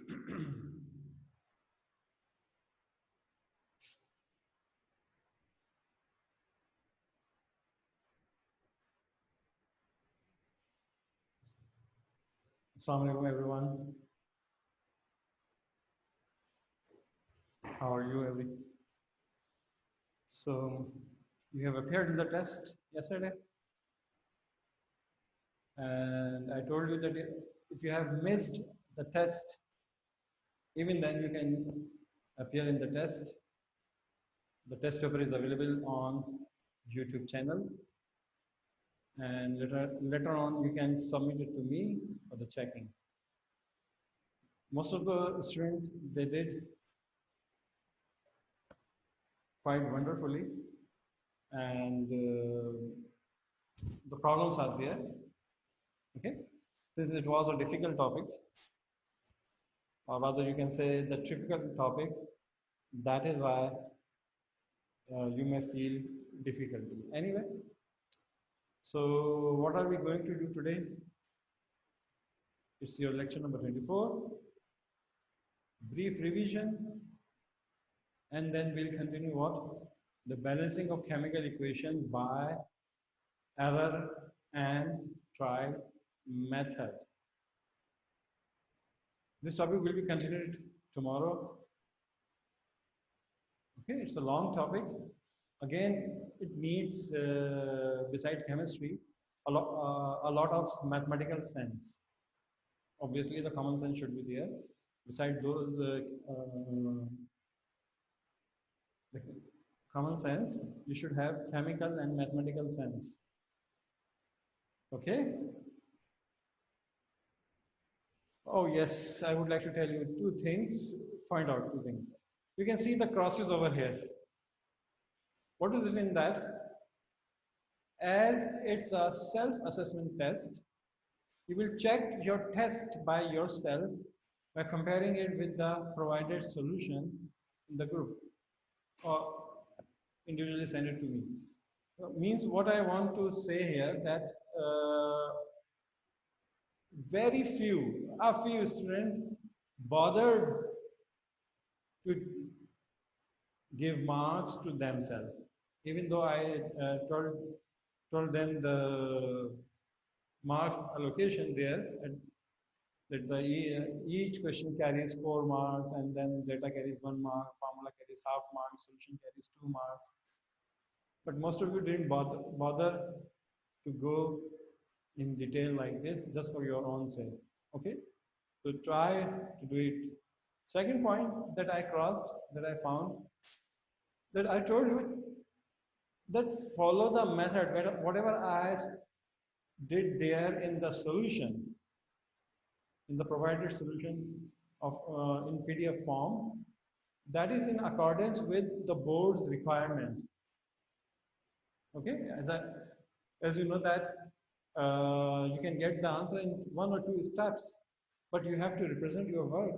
Assalamu alaikum everyone. How are you So you have appeared in the test yesterday, and I told you that if you have missed the test, even then you can appear in the test. The test paper is available on YouTube channel, and later on you can submit it to me for the checking. Most of the students, they did quite wonderfully, and the problems are there. Okay, since it was a difficult topic, or rather you can say the typical topic, that is why you may feel difficulty. Anyway, so what are we going to do today? It's your lecture number 24, brief revision, and then we'll continue what? The balancing of chemical equation by error and trial method. This topic will be continued tomorrow. Okay, it's a long topic. Again, it needs, beside chemistry, a lot of mathematical sense. Obviously, the common sense should be there. Beside those, the common sense, you should have chemical and mathematical sense. Okay? Oh, yes, I would like to tell you two things, point out two things. You can see the crosses over here. What is it in that? As it's a self-assessment test, you will check your test by yourself by comparing it with the provided solution in the group, or individually send it to me. Means what I want to say here that a few students bothered to give marks to themselves, even though I told them the marks allocation there, and that each question carries 4 marks, and then data carries 1 mark, formula carries half mark, solution carries 2 marks. But most of you didn't bother to go in detail like this, just for your own sake. Okay, so try to do it. Second point that I crossed, that I found, that I told you that follow the method, whatever I did there in the solution, in the provided solution of in PDF form, that is in accordance with the board's requirement. Okay, as you know that you can get the answer in 1 or 2 steps, but you have to represent your work.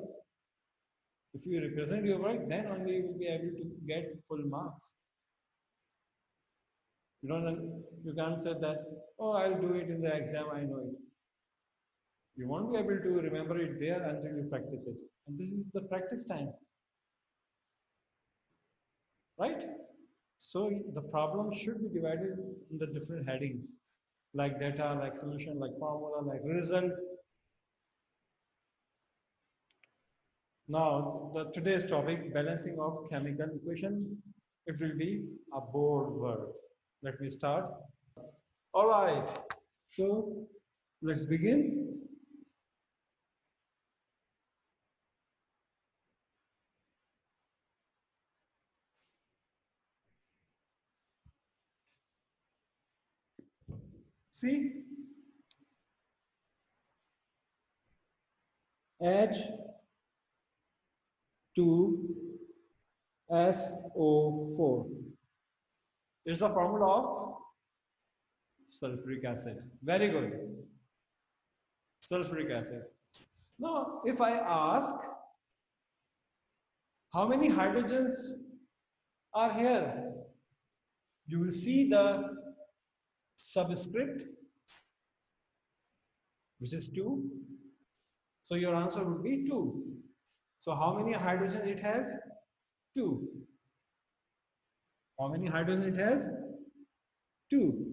If you represent your work, then only you will be able to get full marks. You can't say that, oh, I'll do it in the exam, I know it. You won't be able to remember it there until you practice it. And this is the practice time. Right? So the problem should be divided into different headings, like data, like solution, like formula, like result. Now, today's topic, balancing of chemical equation, it will be a board work. Let me start. All right, so let's begin. See, H2SO4 is the formula of sulfuric acid. Very good. Sulfuric acid. Now, if I ask how many hydrogens are here, you will see the subscript, which is 2. So your answer would be 2. So how many hydrogens it has? 2. How many hydrogens it has? 2.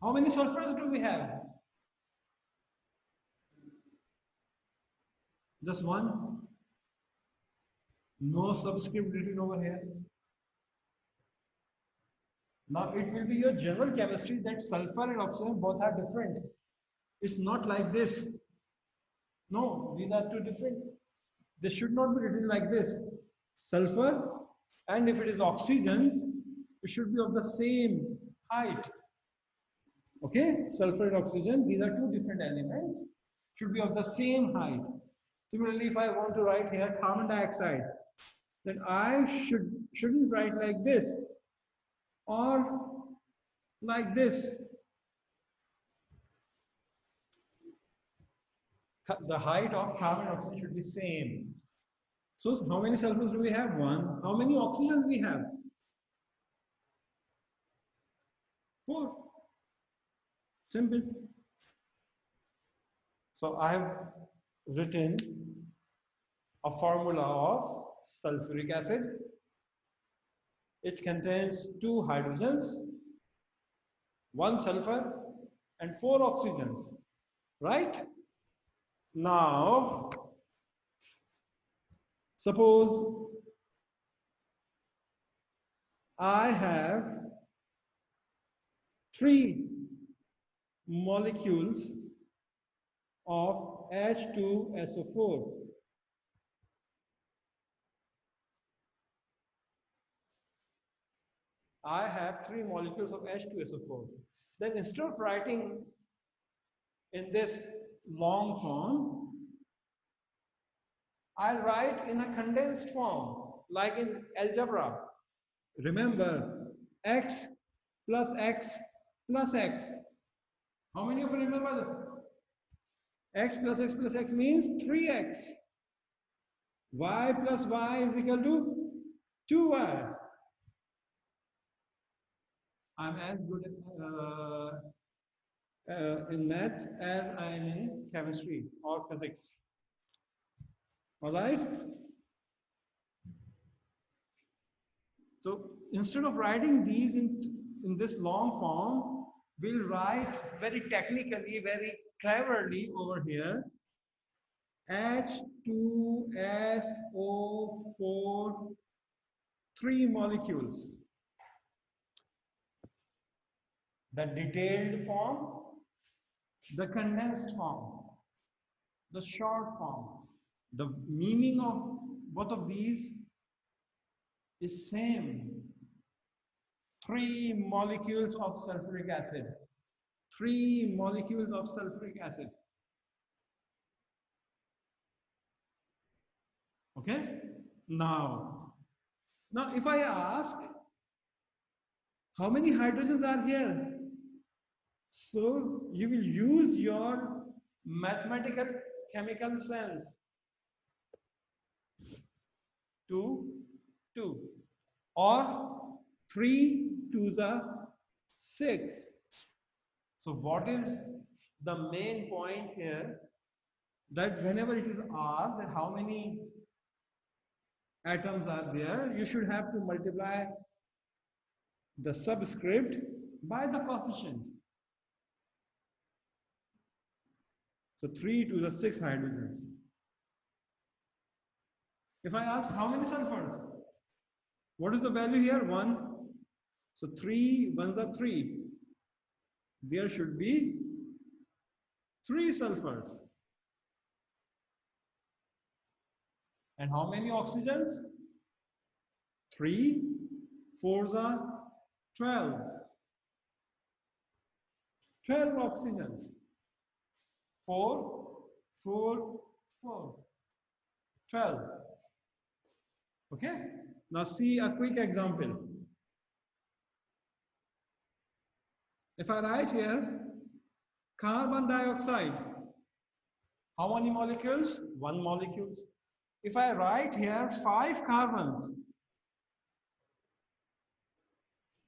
How many sulfurs do we have? Just one. No subscript written over here. Now it will be your general chemistry that sulfur and oxygen both are different. It's not like this. No, these are two different. This should not be written like this. Sulfur, and if it is oxygen, it should be of the same height. Okay, sulfur and oxygen, these are two different elements, should be of the same height. Similarly, if I want to write here carbon dioxide, then I shouldn't write like this or like this. The height of carbon and oxygen should be same. So how many sulfurs do we have? 1. How many oxygens we have? 4. Simple. So I have written a formula of sulfuric acid. It contains 2 hydrogens, 1 sulfur, and 4 oxygens. Right? Now, suppose I have 3 molecules of H2SO4. I have 3 molecules of H2SO4. Then instead of writing in this long form, I'll write in a condensed form, like in algebra. Remember, x plus x plus x. How many of you remember that? X plus x plus x means 3x. Y plus y is equal to 2y. I'm as good in maths as I am in chemistry or physics. All right? So instead of writing these in this long form, we'll write very technically, very cleverly over here H2SO4, 3 molecules. The detailed form, the condensed form, the short form. The meaning of both of these is same. 3 molecules of sulfuric acid. 3 molecules of sulfuric acid. Okay? Now if I ask, how many hydrogens are here? So you will use your mathematical chemical sense. 2, 2. Or 3 2s are 6. So what is the main point here? That whenever it is asked that how many atoms are there, you should have to multiply the subscript by the coefficient. So 3 to the 6 hydrogens. If I ask how many sulfurs, what is the value here? 1. So 3 ones are 3. There should be 3 sulfurs. And how many oxygens? 3 4s are 12. 12 oxygens. 4 4 4. 12. Okay? Now see a quick example. If I write here carbon dioxide, how many molecules? 1 molecules. If I write here 5 carbons,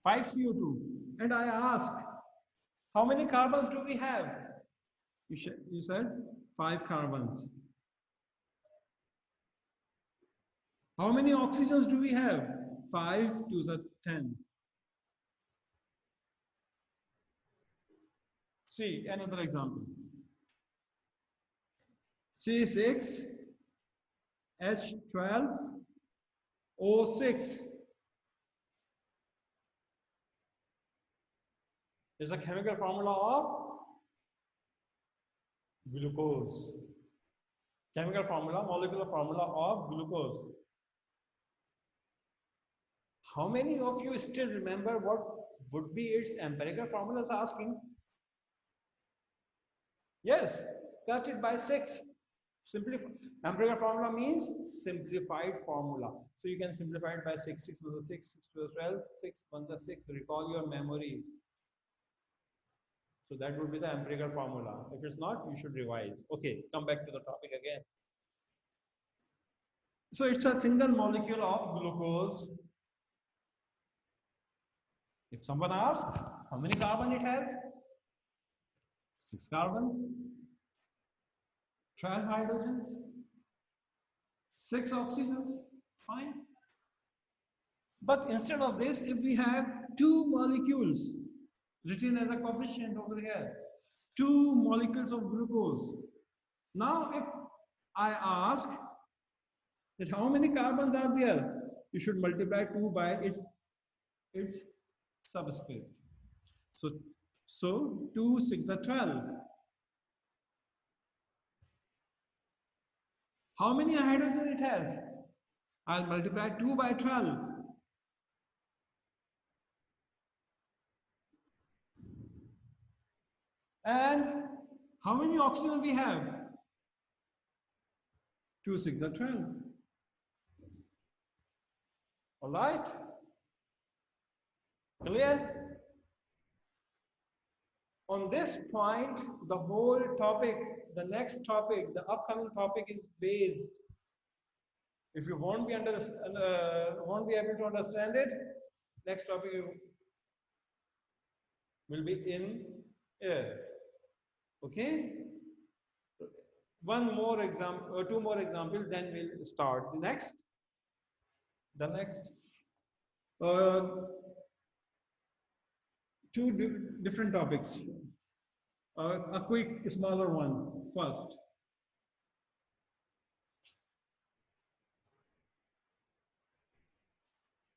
5 CO2, and I ask, how many carbons do we have? You said 5 carbons. How many oxygens do we have? 5 to the 10. See, another example. C6, H12, O6 is a chemical formula of glucose. Chemical formula, molecular formula of glucose. How many of you still remember what would be its empirical formula? Is asking. Yes, cut it by 6. Simplify. Empirical formula means simplified formula. So you can simplify it by 6, 6 to the 6, 6 to the 12, 6, 1 to the 6. Recall your memories. So that would be the empirical formula. If it's not, you should revise. Okay, come back to the topic again. So it's a single molecule of glucose. If someone asks how many carbon it has, 6 carbons, 12 hydrogens, 6 oxygens, fine. But instead of this, if we have 2 molecules written as a coefficient over here, 2 molecules of glucose. Now, if I ask that how many carbons are there, you should multiply 2 by its subscript. So 2, 6 are 12. How many hydrogen it has? I'll multiply 2 by 12. And how many oxygen we have? 2, 6 are 12. All right? Clear? On this point, the whole topic, the next topic, the upcoming topic is based. If you won't be able to understand it, next topic will be in air. Okay? One more example, or 2 more examples, then we'll start. The next, uh, 2 different topics. A quick, smaller one first.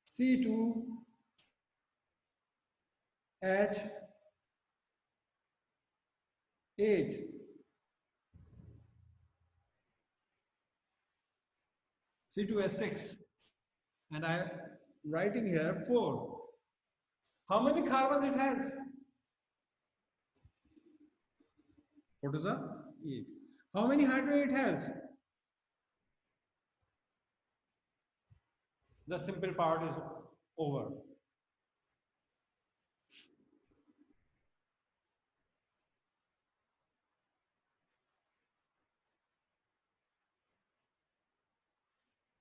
C2H8. C2H6. And I'm writing here 4. How many carbons it has? What is that? 8. How many hydrogen it has? The simple part is over.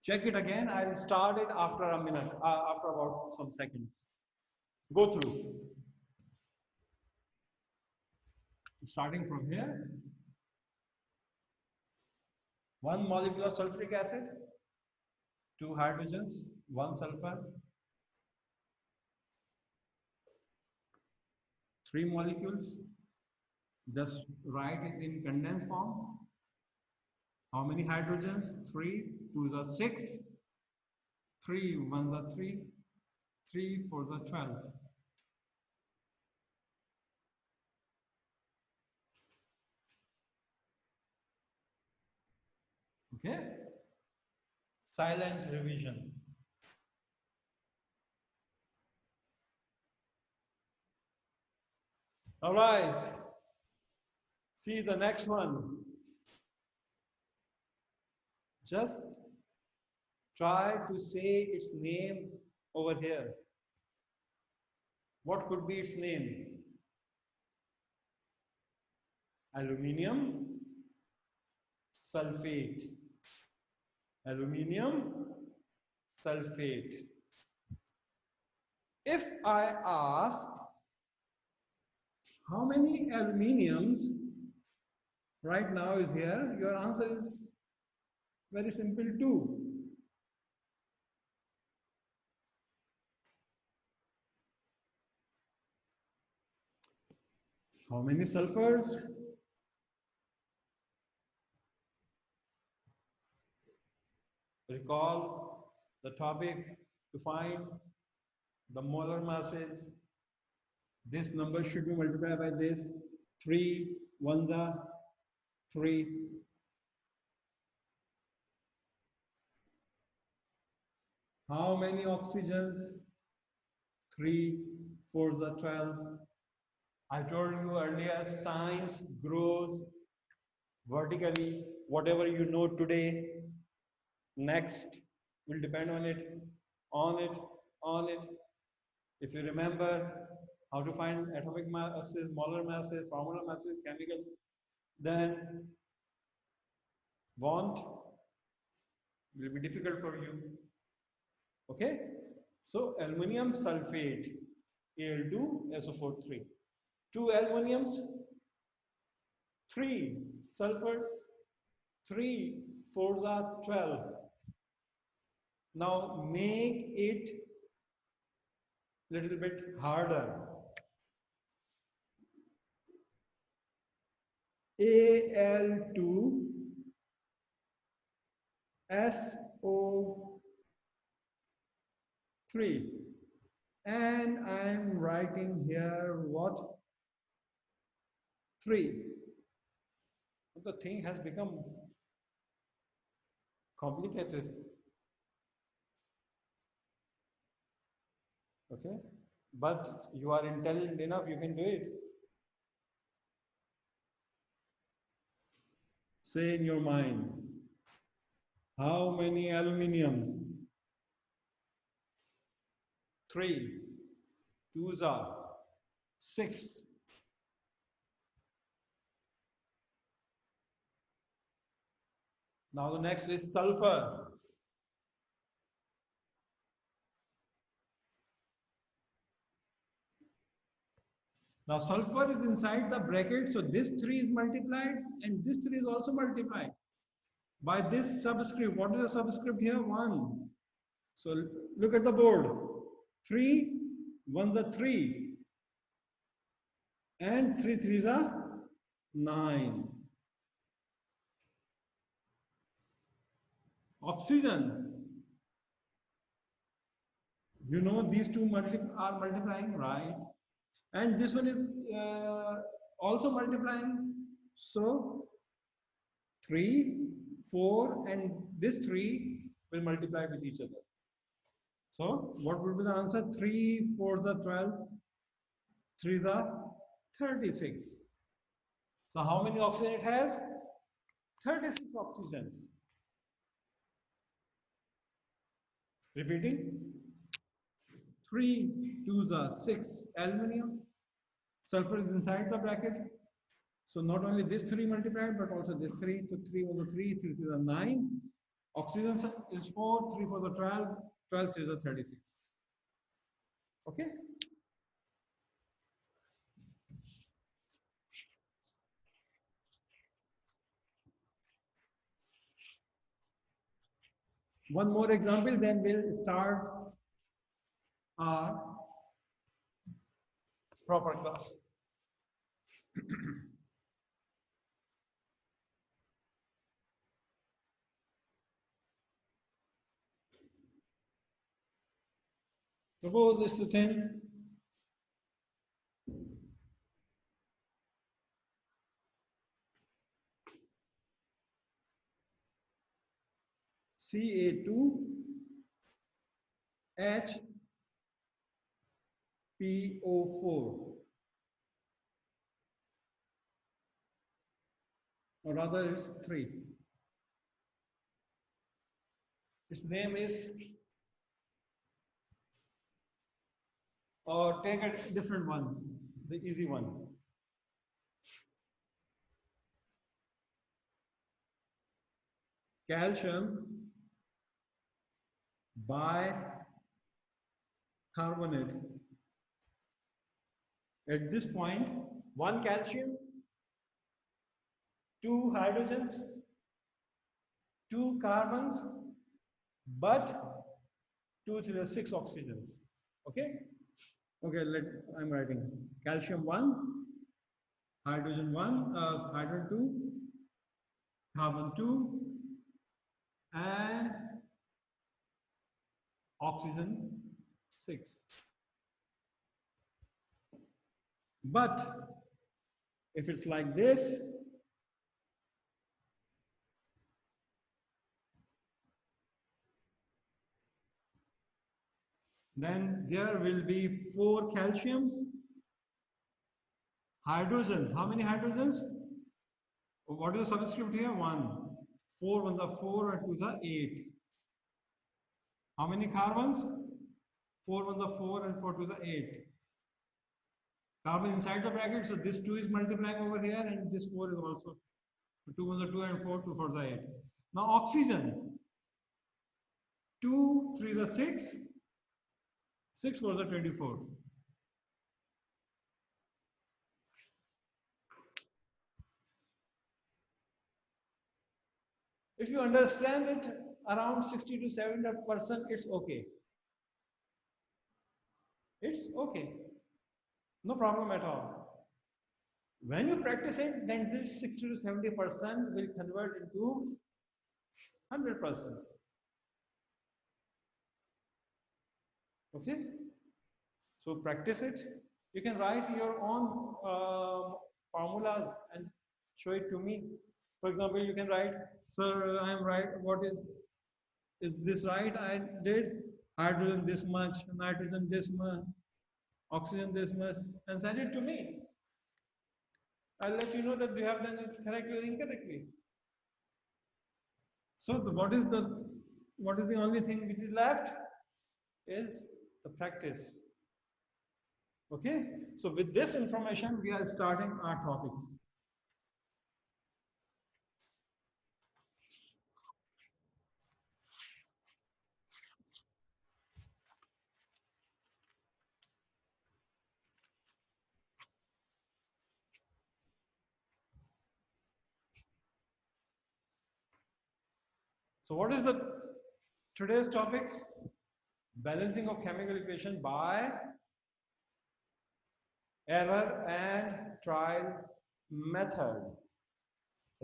Check it again. I'll start it after a minute, after about some seconds. Go through. Starting from here. 1 molecule of sulfuric acid, 2 hydrogens, 1 sulfur, 3 molecules. Just write it in condensed form. How many hydrogens? 3, 2s are 6, 3, 1s are 3, 3, 4s are 12. Okay? Silent revision. All right. See the next one. Just try to say its name over here. What could be its name? Aluminium sulfate. Aluminium sulfate. If I ask how many aluminiums right now is here, your answer is very simple too. How many sulfurs? Recall the topic to find the molar masses. This number should be multiplied by this. 3 ones are 3. How many oxygens? 3 4s are 12. I told you earlier, science grows vertically. Whatever you know today, next will depend on it, on it, on it. If you remember how to find atomic masses, molar masses, formular masses, chemical, then want will be difficult for you. Okay? So aluminum sulfate, Al2SO4 3. 2 aluminiums, 3 sulfurs, 3 4s are 12. Now make it little bit harder. Al2SO3, and I'm writing here what? 3. The thing has become complicated. Okay, but you are intelligent enough, you can do it. Say in your mind, how many aluminiums? 3. 2s are 6. Now the next is sulfur. Now sulfur is inside the bracket, so this 3 is multiplied and this 3 is also multiplied by this subscript. What is the subscript here? 1. So look at the board. 3 1s are 3 and 3 3s are 9. Oxygen, you know these two are multiplying, right? And this one is also multiplying. So 3, 4 and this 3 will multiply with each other. So what will be the answer? 3 4s are 12, 3s are 36. So how many oxygen it has? 36 oxygens. Repeating. 3 2s are 6 aluminium. Sulfur is inside the bracket. So not only this 3 multiplied, but also this 3. So 3 over 3, 3 is 9. Oxygen is 4, 3 4 is 12, 12 3 is 36. Okay? One more example, then we'll start our proper class. Suppose it's a 10. Ca2HPO4, or rather it's 3. Its name is, or take a different one, the easy one. Calcium bicarbonate. At this point, one calcium 2 hydrogens, 2 carbons, but 2, 3, 6 oxygens. Okay? Okay, I'm writing calcium 1, hydrogen 1, hydrogen 2, carbon 2, and oxygen 6. But if it's like this, then there will be 4 calciums, hydrogens. How many hydrogens? What is the subscript here? 1. 4 ones are 4 and 2s are 8. How many carbons? 4 ones are 4 and 4 2s are 8. Carbon inside the bracket, so this 2 is multiplying over here and this 4 is also. 2 ones are 2 and 4, 2 4s are 8. Now oxygen. 2 3s are 6. 6 4s are 24. If you understand it around 60 to 70%, it's okay. It's okay. No problem at all. When you practice it, then this 60 to 70% will convert into 100%. Okay? So practice it. You can write your own formulas and show it to me. For example, you can write, sir, I am right. What is this right? I did hydrogen this much, nitrogen this much, oxygen this much, and send it to me. I'll let you know that you have done it correctly or incorrectly. So what is the only thing which is left is the practice. Okay, so with this information we are starting our topic. So what is the today's topic? Balancing of chemical equation by error and trial method.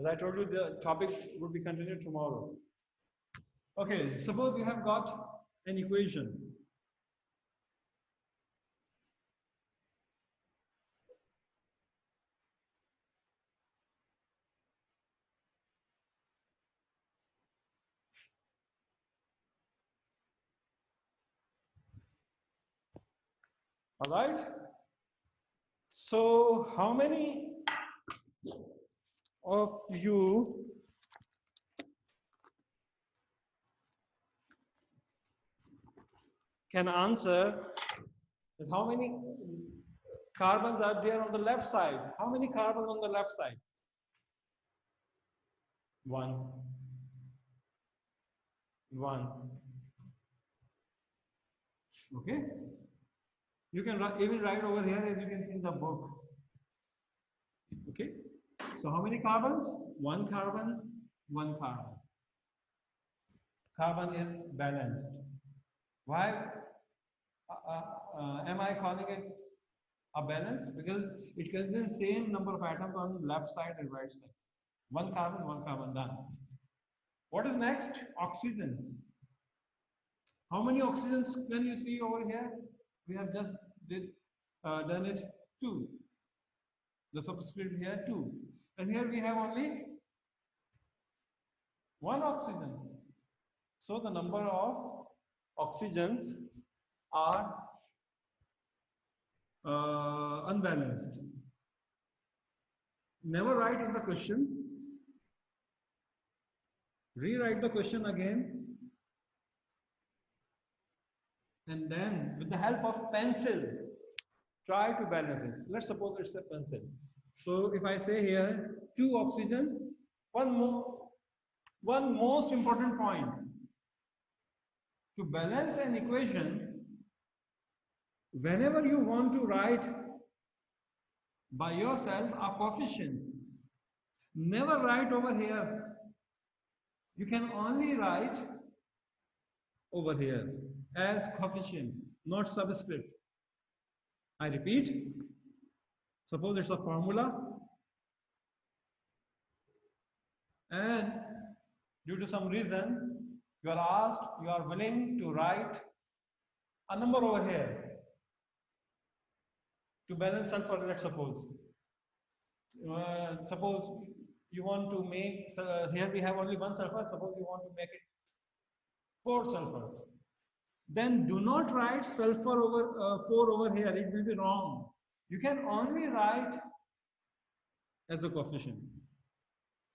As I told you, the topic would be continued tomorrow. Okay, suppose you have got an equation. All right. So how many of you can answer that how many carbons are there on the left side? How many carbons on the left side? 1. 1. Okay. You can even write over here as you can see in the book. Okay. So how many carbons? 1 carbon, 1 carbon. Carbon is balanced. Why am I calling it a balanced? Because it contains same number of atoms on left side and right side. 1 carbon, done. What is next? Oxygen. How many oxygens can you see over here? We have just done it 2. The subscript here 2. And here we have only 1 oxygen. So the number of oxygens are unbalanced. Never write in the question. Rewrite the question again. And then with the help of pencil, try to balance it. Let's suppose it's a pencil. So if I say here 2 oxygen, one most important point. To balance an equation, whenever you want to write by yourself a coefficient, Never write over here. You can only write over here as coefficient, not subscript. I repeat, suppose it's a formula and due to some reason you are asked, you are willing to write a number over here to balance sulfur, let's suppose. Suppose you want to make, here we have only one sulfur, suppose you want to make it 4 sulfurs. Then do not write sulfur over 4 over here, it will be wrong. You can only write as a coefficient.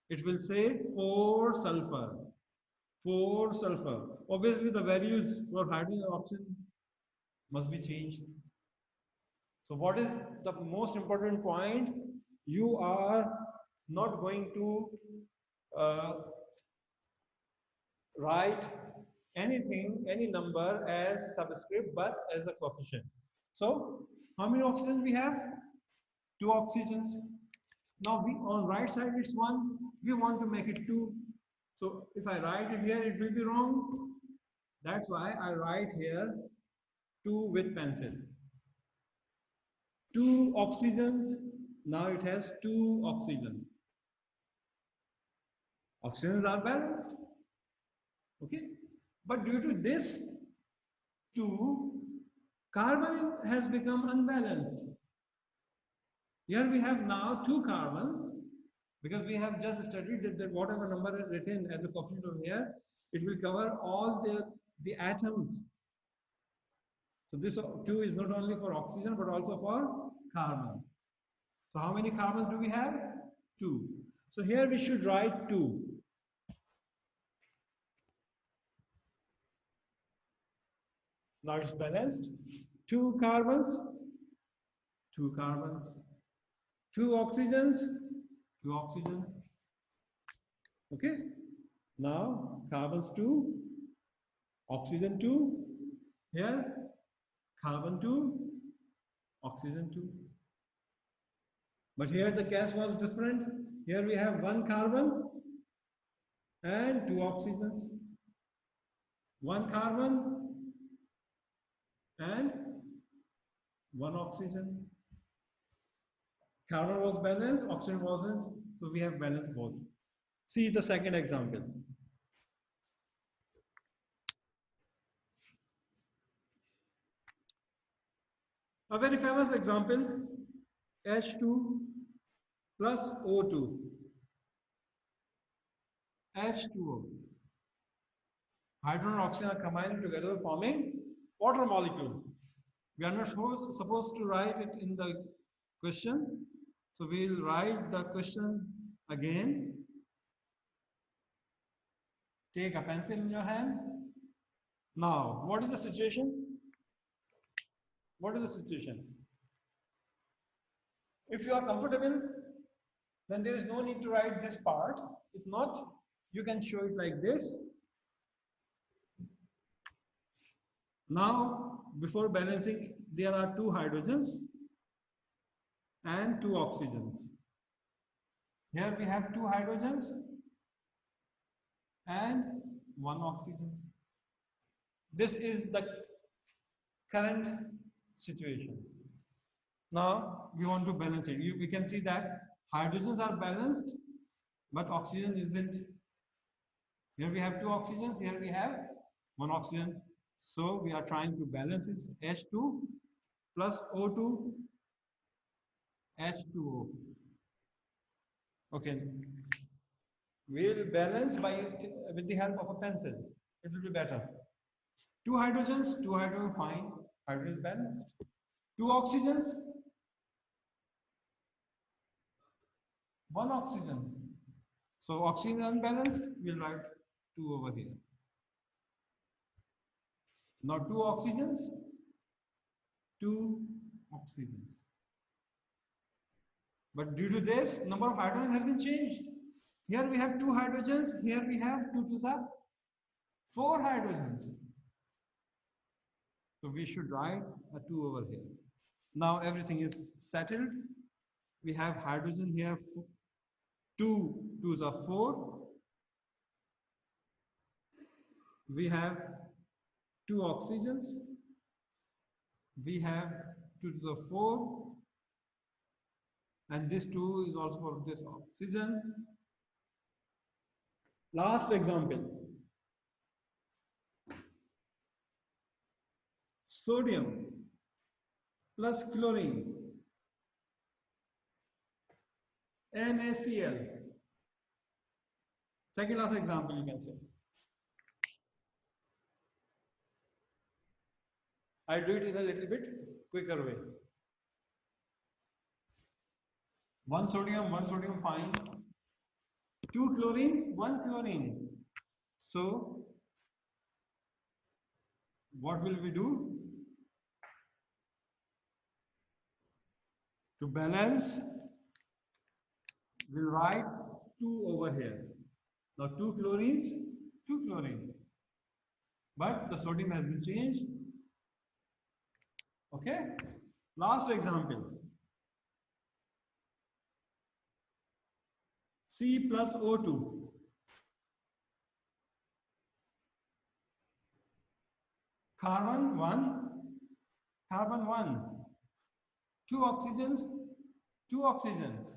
It will say 4 sulfur, 4 sulfur. Obviously the values for hydrogen and oxygen must be changed. So what is the most important point? You are not going to write anything, any number as subscript, but as a coefficient. So how many oxygens we have? 2 oxygens. Now we on right side it's 1. We want to make it 2. So if I write it here, it will be wrong. That's why I write here 2 with pencil. 2 oxygens. Now it has 2 oxygens. Oxygens are balanced. Okay. But due to this 2, carbon has become unbalanced. Here we have now 2 carbons because we have just studied that whatever number is written as a coefficient over here, it will cover all the atoms. So this 2 is not only for oxygen but also for carbon. So how many carbons do we have? 2. So here we should write 2. Now it's balanced. 2 carbons, 2 carbons, 2 oxygens, 2 oxygen. Okay. Now carbons 2, oxygen 2. Here carbon 2, oxygen 2. But here the case was different. Here we have 1 carbon and 2 oxygens. 1 carbon and 1 oxygen. Carbon was balanced, oxygen wasn't, so we have balanced both. See the second example. A very famous example, H2 plus O2. H2O. Hydrogen and oxygen are combining together forming water molecule. We are not supposed to write it in the question. So we will write the question again. Take a pencil in your hand. Now, what is the situation? What is the situation? If you are comfortable, then there is no need to write this part. If not, you can show it like this. Now, before balancing, there are 2 hydrogens and 2 oxygens. Here we have 2 hydrogens and 1 oxygen. This is the current situation. Now we want to balance it. We can see that hydrogens are balanced, but oxygen isn't. Here we have 2 oxygens, here we have 1 oxygen. So we are trying to balance this H2 plus O2, H2O. Okay. We'll balance with the help of a pencil. It will be better. 2 hydrogens, 2 hydrogen, fine. Hydrogen is balanced. 2 oxygens, 1 oxygen. So oxygen unbalanced, we'll write 2 over here. Now 2 oxygens, 2 oxygens. But due to this, number of hydrogen has been changed. Here we have 2 hydrogens, here we have 2 to the 4 hydrogens. So we should write a 2 over here. Now everything is settled. We have hydrogen here 2 2s are 4. We have 2 oxygens. We have 2 to the 4, and this 2 is also for this oxygen. Last example, sodium plus chlorine, NaCl. Second last example, you can say. I'll do it in a little bit quicker way. One sodium, fine. 2 chlorines, 1 chlorine. So, what will we do? To balance, we'll write 2 over here. Now 2 chlorines, 2 chlorines. But the sodium has been changed. Okay? Last example. C plus O2. Carbon 1, carbon 1. 2 oxygens, 2 oxygens.